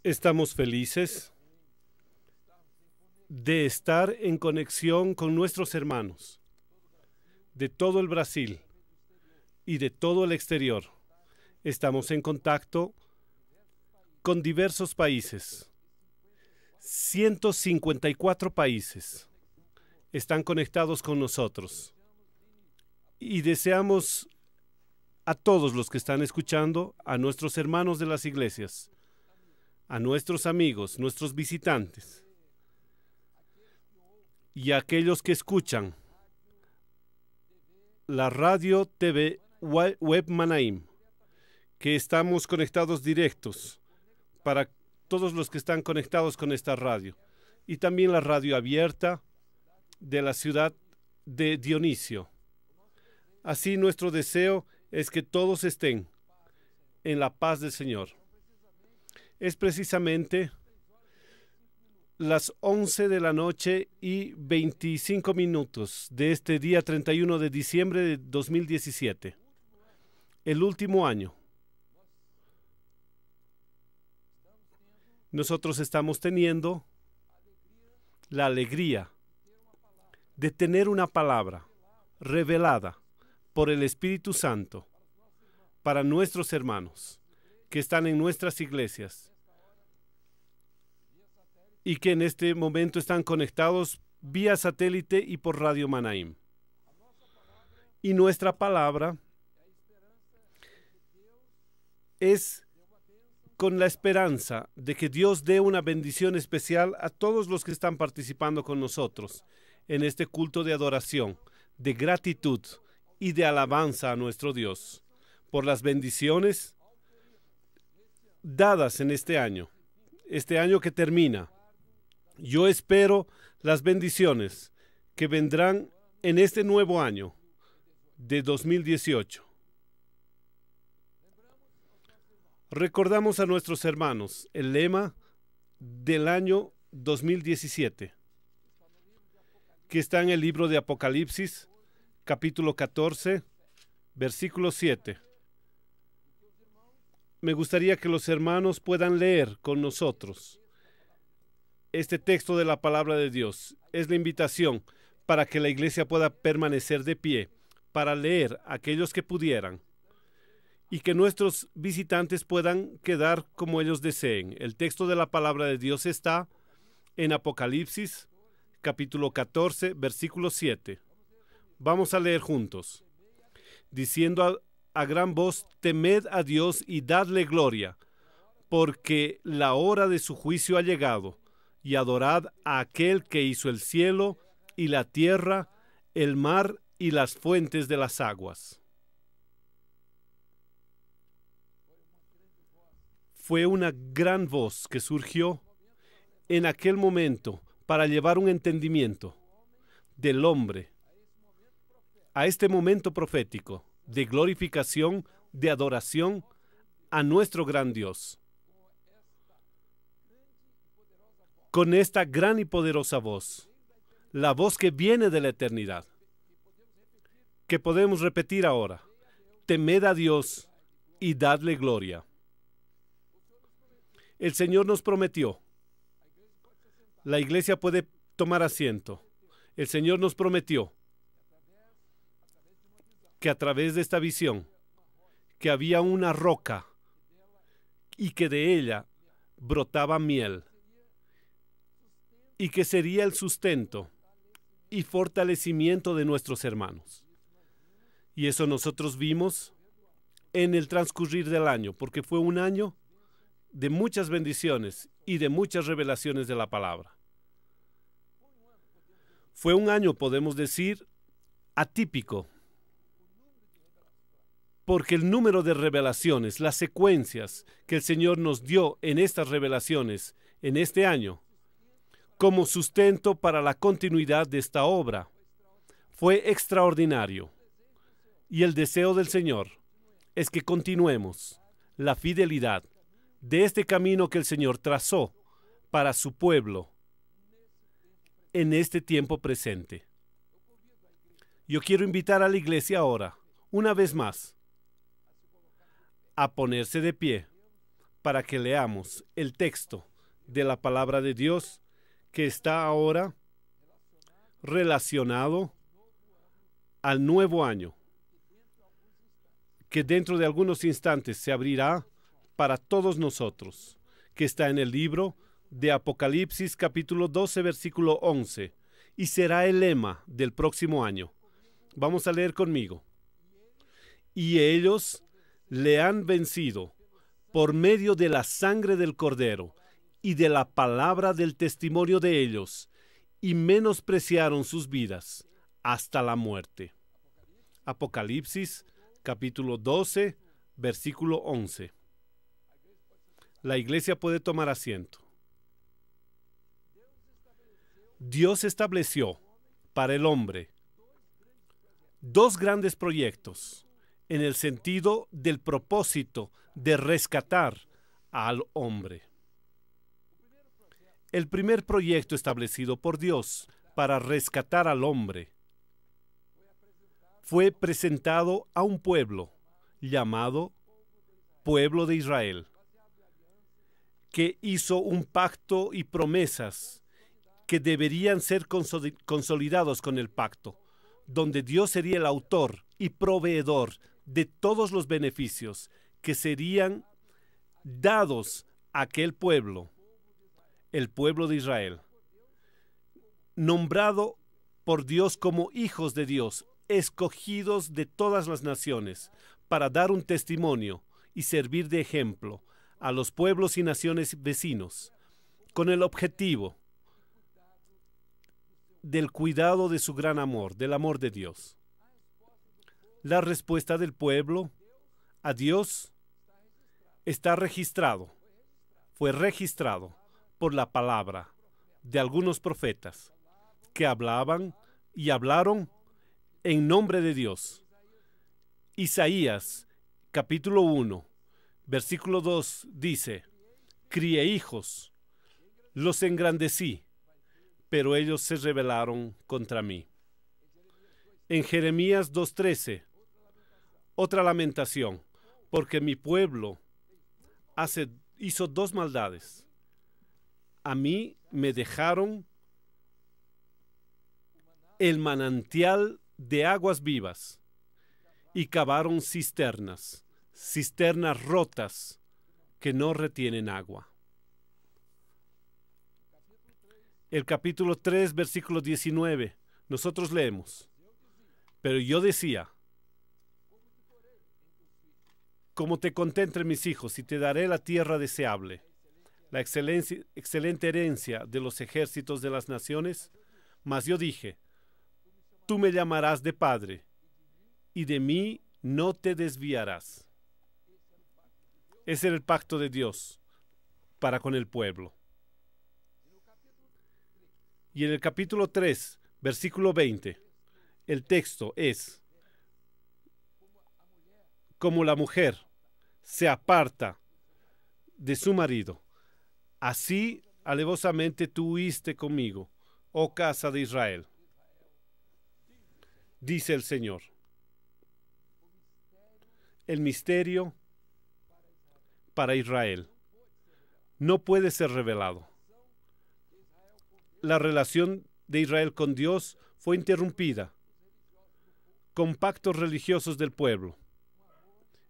Estamos felices de estar en conexión con nuestros hermanos de todo el Brasil y de todo el exterior. Estamos en contacto con diversos países. 154 países están conectados con nosotros. Y deseamos a todos los que están escuchando, a nuestros hermanos de las iglesias, a nuestros amigos, nuestros visitantes y a aquellos que escuchan la radio TV Web Manaim, que estamos conectados directos para todos los que están conectados con esta radio, y también la radio abierta de la ciudad de Dionisio. Así nuestro deseo es que todos estén en la paz del Señor. Es precisamente las 11 de la noche y 25 minutos de este día 31 de diciembre de 2017, el último año. Nosotros estamos teniendo la alegría de tener una palabra revelada por el Espíritu Santo para nuestros hermanos que están en nuestras iglesias y que en este momento están conectados vía satélite y por Radio Manaim. Y nuestra palabra es con la esperanza de que Dios dé una bendición especial a todos los que están participando con nosotros en este culto de adoración, de gratitud y de alabanza a nuestro Dios por las bendiciones dadas en este año que termina. Yo espero las bendiciones que vendrán en este nuevo año de 2018. Recordamos a nuestros hermanos el lema del año 2017, que está en el libro de Apocalipsis, capítulo 14, versículo 7. Me gustaría que los hermanos puedan leer con nosotros este texto de la palabra de Dios. Es la invitación para que la iglesia pueda permanecer de pie, para leer a aquellos que pudieran, y que nuestros visitantes puedan quedar como ellos deseen. El texto de la palabra de Dios está en Apocalipsis, capítulo 14, versículo 7. Vamos a leer juntos. Diciendo a gran voz, temed a Dios y dadle gloria, porque la hora de su juicio ha llegado, y adorad a aquel que hizo el cielo y la tierra, el mar y las fuentes de las aguas. Fue una gran voz que surgió en aquel momento para llevar un entendimiento del hombre a este momento profético de glorificación, de adoración a nuestro gran Dios. Con esta gran y poderosa voz, la voz que viene de la eternidad, que podemos repetir ahora: temed a Dios y dadle gloria. El Señor nos prometió. La iglesia puede tomar asiento. El Señor nos prometió que a través de esta visión, que había una roca y que de ella brotaba miel, y que sería el sustento y fortalecimiento de nuestros hermanos. Y eso nosotros vimos en el transcurrir del año, porque fue un año de muchas bendiciones y de muchas revelaciones de la palabra. Fue un año, podemos decir, atípico, porque el número de revelaciones, las secuencias que el Señor nos dio en estas revelaciones en este año, como sustento para la continuidad de esta obra, fue extraordinario. Y el deseo del Señor es que continuemos la fidelidad de este camino que el Señor trazó para su pueblo en este tiempo presente. Yo quiero invitar a la iglesia ahora, una vez más, a ponerse de pie para que leamos el texto de la palabra de Dios que está ahora relacionado al nuevo año, que dentro de algunos instantes se abrirá para todos nosotros, que está en el libro de Apocalipsis capítulo 12, versículo 11, y será el lema del próximo año. Vamos a leer conmigo. Y ellos le han vencido por medio de la sangre del Cordero y de la palabra del testimonio de ellos, y menospreciaron sus vidas hasta la muerte. Apocalipsis capítulo 12, versículo 11. La iglesia puede tomar asiento. Dios estableció para el hombre dos grandes proyectos en el sentido del propósito de rescatar al hombre. El primer proyecto establecido por Dios para rescatar al hombre fue presentado a un pueblo llamado Pueblo de Israel, que hizo un pacto y promesas que deberían ser consolidados con el pacto, donde Dios sería el autor y proveedor de todos los beneficios que serían dados a aquel pueblo, el pueblo de Israel, nombrado por Dios como hijos de Dios, escogidos de todas las naciones, para dar un testimonio y servir de ejemplo a los pueblos y naciones vecinos, con el objetivo del cuidado de su gran amor, del amor de Dios. La respuesta del pueblo a Dios fue registrado por la palabra de algunos profetas que hablaban y hablaron en nombre de Dios. Isaías capítulo 1, versículo 2 dice: crié hijos, los engrandecí, pero ellos se rebelaron contra mí. En Jeremías 2:13, otra lamentación, porque mi pueblo hizo dos maldades. A mí me dejaron el manantial de aguas vivas y cavaron cisternas rotas que no retienen agua. El capítulo 3, versículo 19, nosotros leemos: pero yo decía, como te conté entre mis hijos, y te daré la tierra deseable, la excelente herencia de los ejércitos de las naciones. Mas yo dije, tú me llamarás de padre, y de mí no te desviarás. Ese era el pacto de Dios para con el pueblo. Y en el capítulo 3, versículo 20, el texto es: como la mujer se aparta de su marido, así alevosamente tú huiste conmigo, oh casa de Israel, dice el Señor. El misterio para Israel no puede ser revelado. La relación de Israel con Dios fue interrumpida con pactos religiosos del pueblo.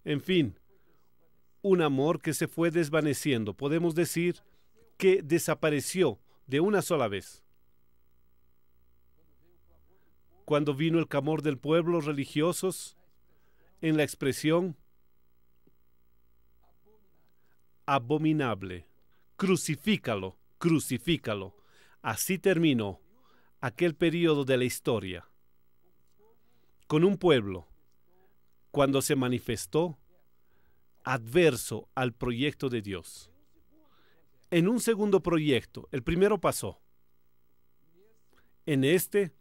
En fin, un amor que se fue desvaneciendo. Podemos decir que desapareció de una sola vez. Cuando vino el clamor del pueblo religiosos en la expresión abominable, crucifícalo, crucifícalo. Así terminó aquel periodo de la historia, con un pueblo, cuando se manifestó adverso al proyecto de Dios. En un segundo proyecto, el primero pasó. En este,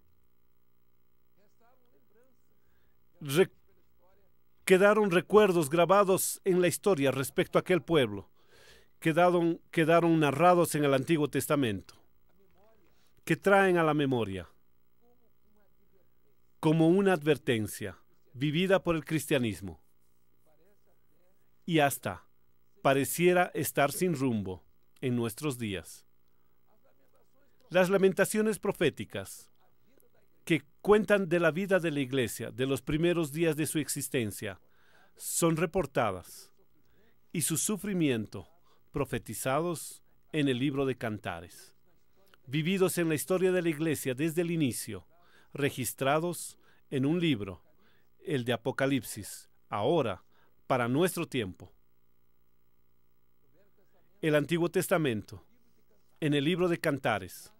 quedaron recuerdos grabados en la historia respecto a aquel pueblo. Quedaron narrados en el Antiguo Testamento, que traen a la memoria como una advertencia vivida por el cristianismo. Y hasta pareciera estar sin rumbo en nuestros días. Las lamentaciones proféticas que cuentan de la vida de la iglesia, de los primeros días de su existencia, son reportadas y su sufrimiento profetizados en el libro de Cantares, vividos en la historia de la iglesia desde el inicio, registrados en un libro, el de Apocalipsis, ahora para nuestro tiempo. El Antiguo Testamento, en el libro de Cantares,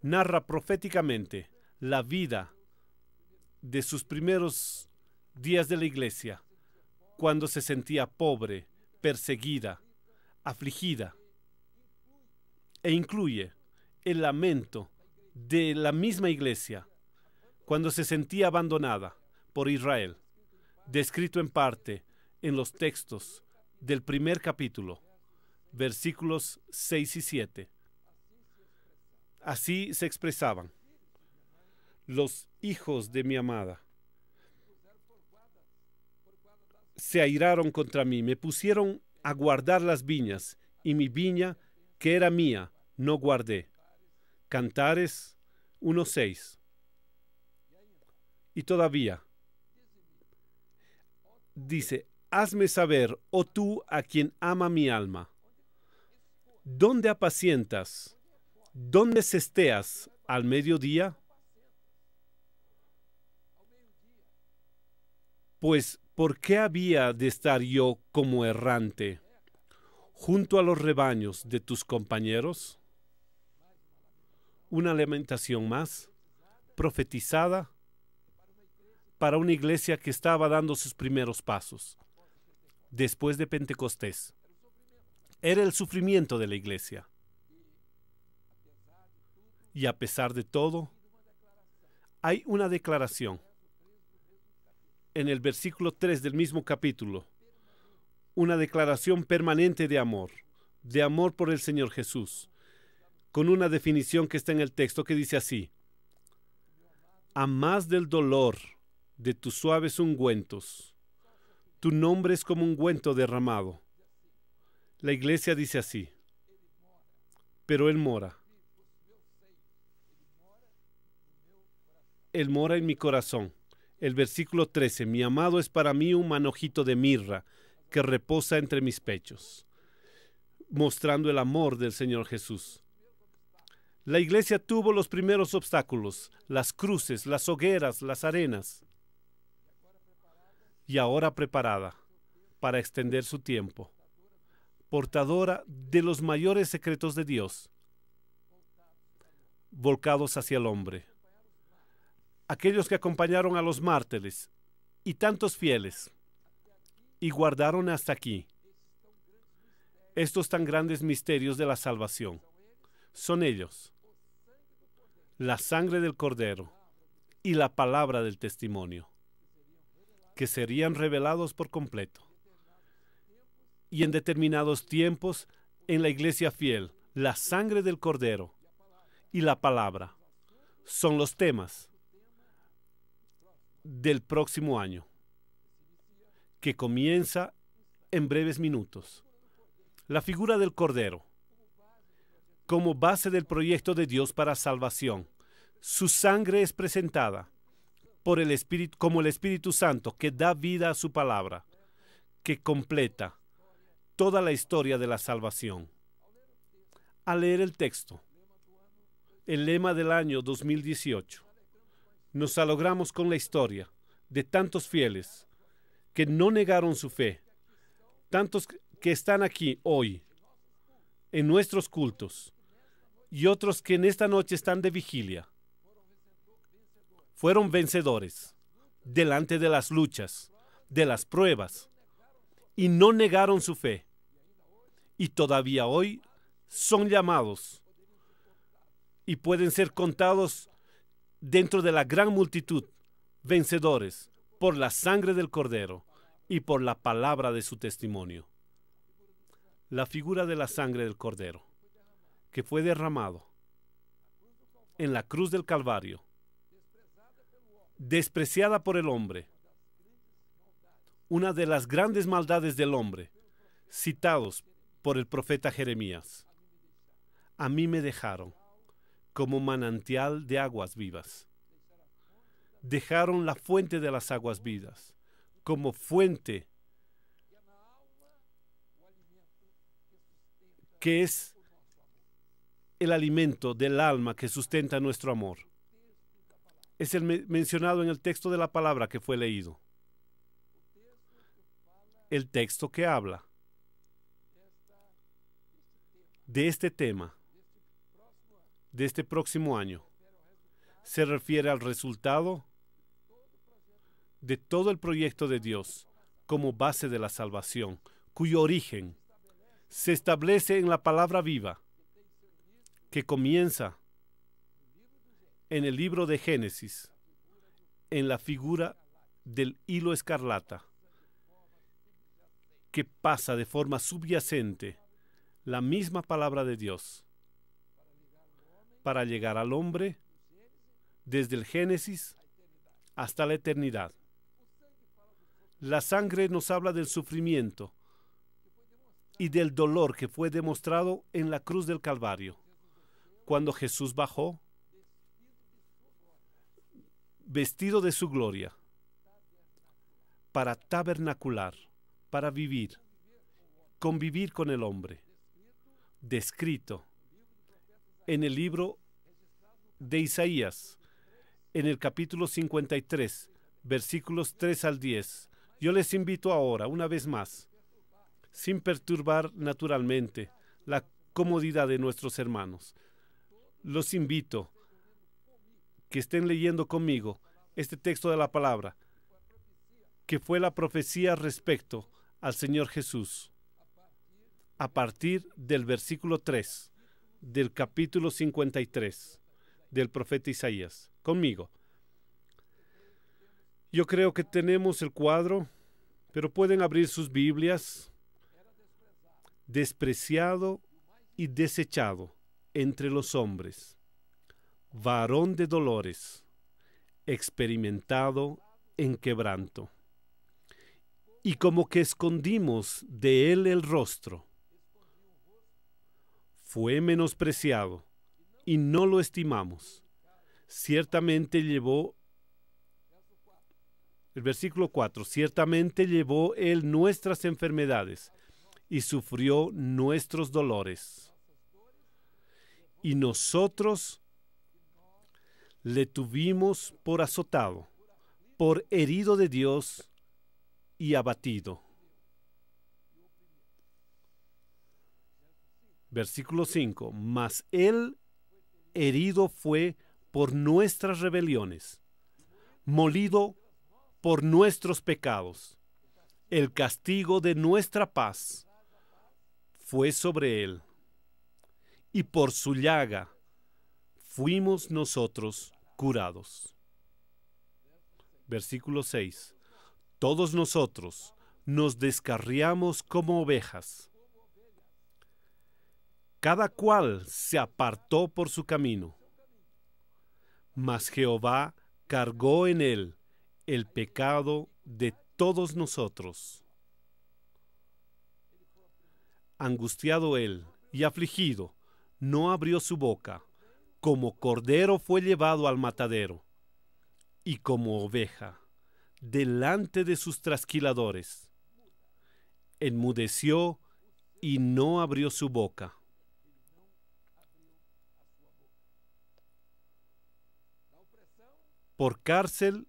narra proféticamente la vida de sus primeros días de la iglesia, cuando se sentía pobre, perseguida, afligida, e incluye el lamento de la misma iglesia cuando se sentía abandonada por Israel, descrito en parte en los textos del primer capítulo, versículos 6 y 7. Así se expresaban: los hijos de mi amada se airaron contra mí, me pusieron a guardar las viñas, y mi viña, que era mía, no guardé. Cantares 1:6. Y todavía dice: hazme saber, oh tú a quien ama mi alma, ¿dónde apacientas? ¿Dónde cesteas al mediodía? Pues, ¿por qué había de estar yo como errante junto a los rebaños de tus compañeros? Una lamentación más, profetizada para una iglesia que estaba dando sus primeros pasos después de Pentecostés. Era el sufrimiento de la iglesia. Y a pesar de todo, hay una declaración en el versículo 3 del mismo capítulo, una declaración permanente de amor por el Señor Jesús, con una definición que está en el texto que dice así: a más del dolor de tus suaves ungüentos, tu nombre es como ungüento derramado. La iglesia dice así: pero Él mora en mi corazón. El versículo 13: mi amado es para mí un manojito de mirra que reposa entre mis pechos, mostrando el amor del Señor Jesús. La iglesia tuvo los primeros obstáculos, las cruces, las hogueras, las arenas, y ahora preparada para extender su tiempo, portadora de los mayores secretos de Dios, volcados hacia el hombre. Aquellos que acompañaron a los mártires y tantos fieles y guardaron hasta aquí estos tan grandes misterios de la salvación. Son ellos: la sangre del Cordero y la palabra del testimonio, que serían revelados por completo. Y en determinados tiempos, en la iglesia fiel, la sangre del Cordero y la palabra son los temas del próximo año, que comienza en breves minutos. La figura del Cordero como base del proyecto de Dios para salvación. Su sangre es presentada por el Espíritu, como el Espíritu Santo, que da vida a su palabra, que completa toda la historia de la salvación. Al leer el texto, el lema del año 2018, nos alegramos con la historia de tantos fieles que no negaron su fe, tantos que están aquí hoy en nuestros cultos y otros que en esta noche están de vigilia. Fueron vencedores delante de las luchas, de las pruebas, y no negaron su fe. Y todavía hoy son llamados y pueden ser contados dentro de la gran multitud, vencedores por la sangre del Cordero y por la palabra de su testimonio. La figura de la sangre del Cordero, que fue derramado en la cruz del Calvario, despreciada por el hombre, una de las grandes maldades del hombre, citados por el profeta Jeremías. A mí me dejaron como manantial de aguas vivas. Dejaron la fuente de las aguas vivas como fuente que es el alimento del alma que sustenta nuestro amor. Es el mencionado en el texto de la palabra que fue leído. El texto que habla de este tema, de este próximo año, se refiere al resultado de todo el proyecto de Dios como base de la salvación, cuyo origen se establece en la palabra viva, que comienza en el libro de Génesis, en la figura del hilo escarlata, que pasa de forma subyacente la misma palabra de Dios para llegar al hombre desde el Génesis hasta la eternidad. La sangre nos habla del sufrimiento y del dolor que fue demostrado en la cruz del Calvario, cuando Jesús bajó vestido de su gloria para tabernacular, para vivir, convivir con el hombre, descrito en el libro de Isaías, en el capítulo 53, versículos 3 al 10. Yo les invito ahora, una vez más, sin perturbar naturalmente la comodidad de nuestros hermanos, los invito que estén leyendo conmigo este texto de la palabra, que fue la profecía respecto al Señor Jesús, a partir del versículo 3 del capítulo 53 del profeta Isaías. Conmigo. Yo creo que tenemos el cuadro, pero pueden abrir sus Biblias. Despreciado y desechado entre los hombres, varón de dolores, experimentado en quebranto. Y como que escondimos de él el rostro. Fue menospreciado y no lo estimamos. Ciertamente llevó, el versículo 4, ciertamente llevó él nuestras enfermedades y sufrió nuestros dolores. Y nosotros le tuvimos por azotado, por herido de Dios y abatido. Versículo 5. Mas él herido fue por nuestras rebeliones, molido por nuestros pecados. El castigo de nuestra paz fue sobre él, y por su llaga fuimos nosotros curados. Versículo 6. Todos nosotros nos descarriamos como ovejas. Cada cual se apartó por su camino. Mas Jehová cargó en él el pecado de todos nosotros. Angustiado él y afligido, no abrió su boca. Como cordero fue llevado al matadero, y como oveja delante de sus trasquiladores, enmudeció y no abrió su boca. Por cárcel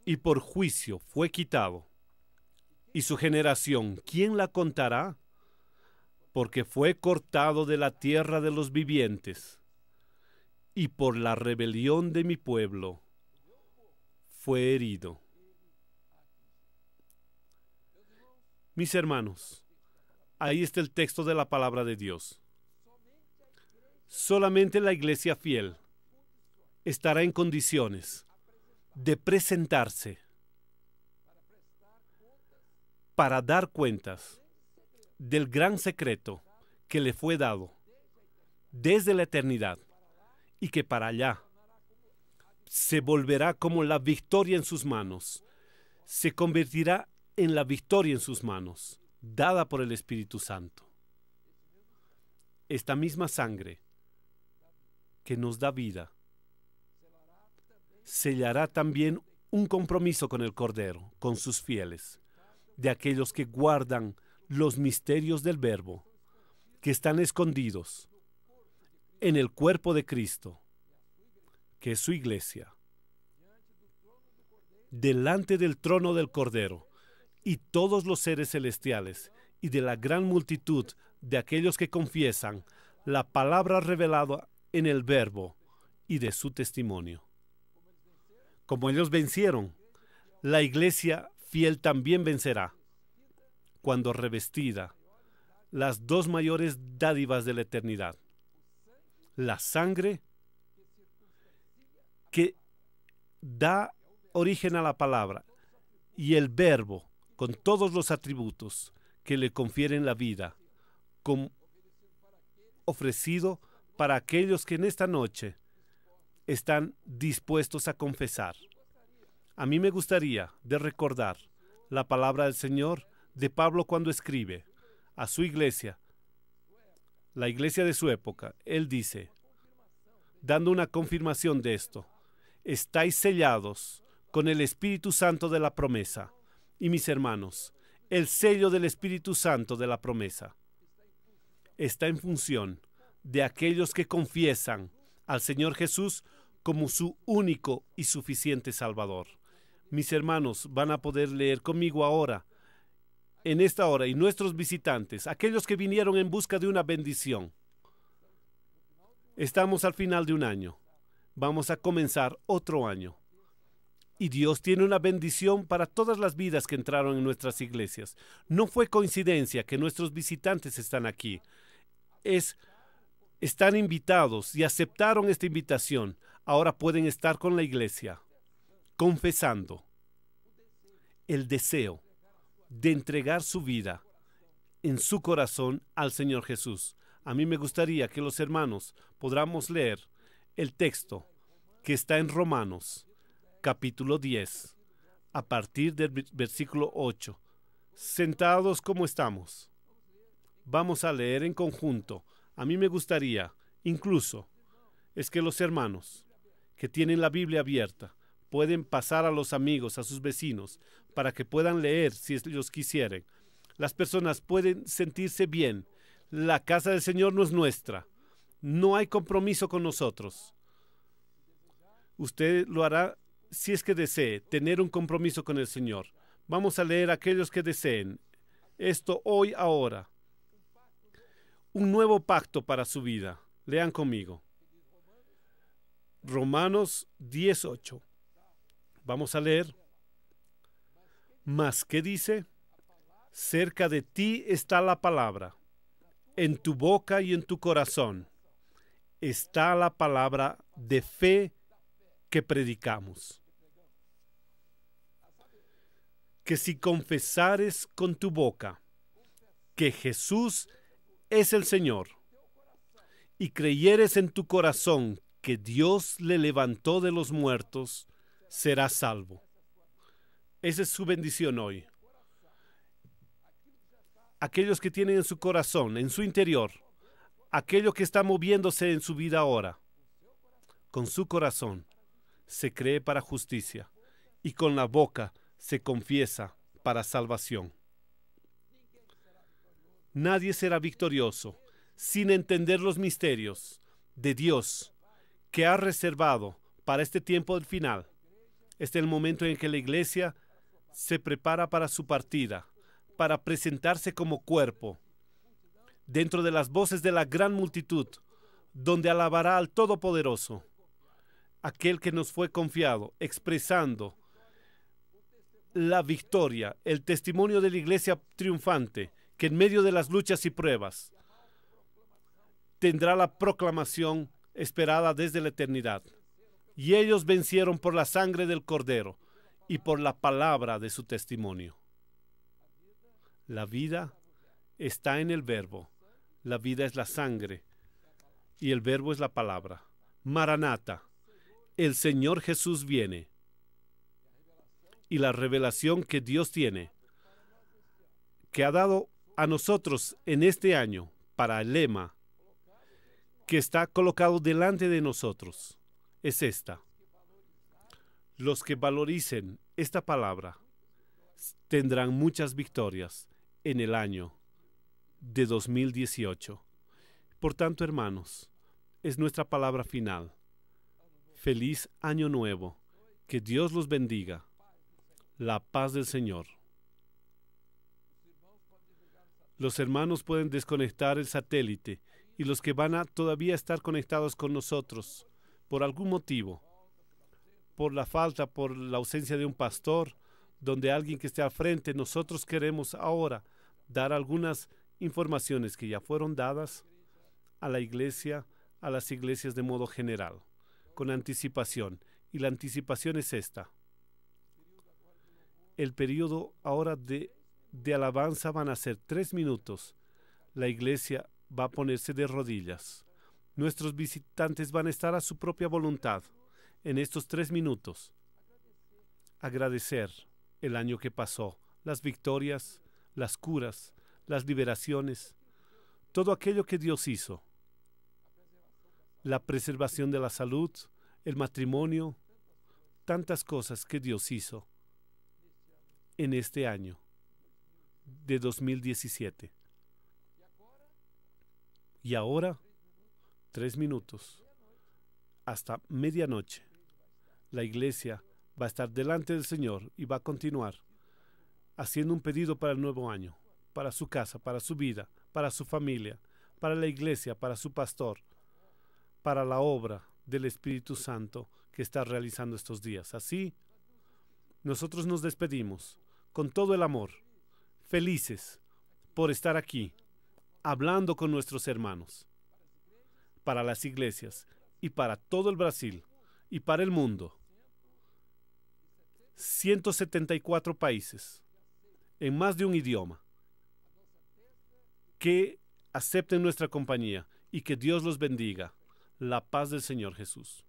y por juicio fue quitado. Y su generación, ¿quién la contará? Porque fue cortado de la tierra de los vivientes, y por la rebelión de mi pueblo fue herido. Mis hermanos, ahí está el texto de la palabra de Dios. Solamente la iglesia fiel estará en condiciones de presentarse para dar cuentas del gran secreto que le fue dado desde la eternidad, y que para allá se volverá como la victoria en sus manos, se convertirá en la victoria en sus manos. dada por el Espíritu Santo. Esta misma sangre que nos da vida sellará también un compromiso con el Cordero, con sus fieles, de aquellos que guardan los misterios del Verbo, que están escondidos en el cuerpo de Cristo, que es su iglesia, delante del trono del Cordero, y todos los seres celestiales y de la gran multitud de aquellos que confiesan la palabra revelada en el Verbo y de su testimonio. Como ellos vencieron, la iglesia fiel también vencerá, cuando revestida las dos mayores dádivas de la eternidad: la sangre que da origen a la palabra y el Verbo con todos los atributos que le confieren la vida, ofrecido para aquellos que en esta noche están dispuestos a confesar. A mí me gustaría de recordar la palabra del Señor de Pablo cuando escribe a su iglesia, la iglesia de su época. Él dice, dando una confirmación de esto: estáis sellados con el Espíritu Santo de la promesa. Y mis hermanos, el sello del Espíritu Santo de la promesa está en función de aquellos que confiesan al Señor Jesús como su único y suficiente Salvador. Mis hermanos van a poder leer conmigo ahora, en esta hora, y nuestros visitantes, aquellos que vinieron en busca de una bendición. Estamos al final de un año. Vamos a comenzar otro año. Y Dios tiene una bendición para todas las vidas que entraron en nuestras iglesias. No fue coincidencia que nuestros visitantes están aquí. Están invitados y aceptaron esta invitación. Ahora pueden estar con la iglesia, confesando el deseo de entregar su vida en su corazón al Señor Jesús. A mí me gustaría que los hermanos podamos leer el texto que está en Romanos, capítulo 10, a partir del versículo 8. Sentados como estamos, vamos a leer en conjunto. A mí me gustaría, incluso, es que los hermanos que tienen la Biblia abierta pueden pasar a los amigos, a sus vecinos, para que puedan leer si ellos quisieren. Las personas pueden sentirse bien. La casa del Señor no es nuestra. No hay compromiso con nosotros. Usted lo hará si es que desee tener un compromiso con el Señor. Vamos a leer a aquellos que deseen esto hoy, ahora. Un nuevo pacto para su vida. Lean conmigo. Romanos 18. Vamos a leer. Mas, ¿qué dice? Cerca de ti está la palabra, en tu boca y en tu corazón está la palabra de fe que predicamos. Que si confesares con tu boca que Jesús es el Señor y creyeres en tu corazón que Dios le levantó de los muertos, serás salvo. Esa es su bendición hoy. Aquellos que tienen en su corazón, en su interior, aquello que está moviéndose en su vida ahora, con su corazón se cree para justicia y con la boca se confiesa para salvación. Nadie será victorioso sin entender los misterios de Dios que ha reservado para este tiempo del final. Este es el momento en que la iglesia se prepara para su partida, para presentarse como cuerpo dentro de las voces de la gran multitud, donde alabará al Todopoderoso, aquel que nos fue confiado, expresando la victoria, el testimonio de la iglesia triunfante, que en medio de las luchas y pruebas tendrá la proclamación esperada desde la eternidad. Y ellos vencieron por la sangre del Cordero y por la palabra de su testimonio. La vida está en el Verbo. La vida es la sangre y el Verbo es la palabra. Maranata, el Señor Jesús viene. Y la revelación que Dios tiene, que ha dado a nosotros en este año para el lema que está colocado delante de nosotros es esta: los que valoricen esta palabra tendrán muchas victorias en el año de 2018. Por tanto, hermanos, es nuestra palabra final. Feliz año nuevo. Que Dios los bendiga. La paz del Señor. Los hermanos pueden desconectar el satélite y los que van a todavía estar conectados con nosotros por algún motivo, por la falta, por la ausencia de un pastor, donde alguien que esté al frente, nosotros queremos ahora dar algunas informaciones que ya fueron dadas a la iglesia, a las iglesias de modo general, con anticipación. Y la anticipación es esta: el periodo ahora de alabanza van a ser 3 minutos. La iglesia va a ponerse de rodillas. Nuestros visitantes van a estar a su propia voluntad en estos 3 minutos. Agradecer el año que pasó, las victorias, las curas, las liberaciones, todo aquello que Dios hizo, la preservación de la salud, el matrimonio, tantas cosas que Dios hizo en este año de 2017. Y ahora, 3 minutos, hasta medianoche, la iglesia va a estar delante del Señor y va a continuar haciendo un pedido para el nuevo año, para su casa, para su vida, para su familia, para la iglesia, para su pastor, para la obra del Espíritu Santo que está realizando estos días. Así, nosotros nos despedimos con todo el amor, felices por estar aquí, hablando con nuestros hermanos, para las iglesias y para todo el Brasil y para el mundo. 174 países, en más de un idioma, que acepten nuestra compañía y que Dios los bendiga. La paz del Señor Jesús.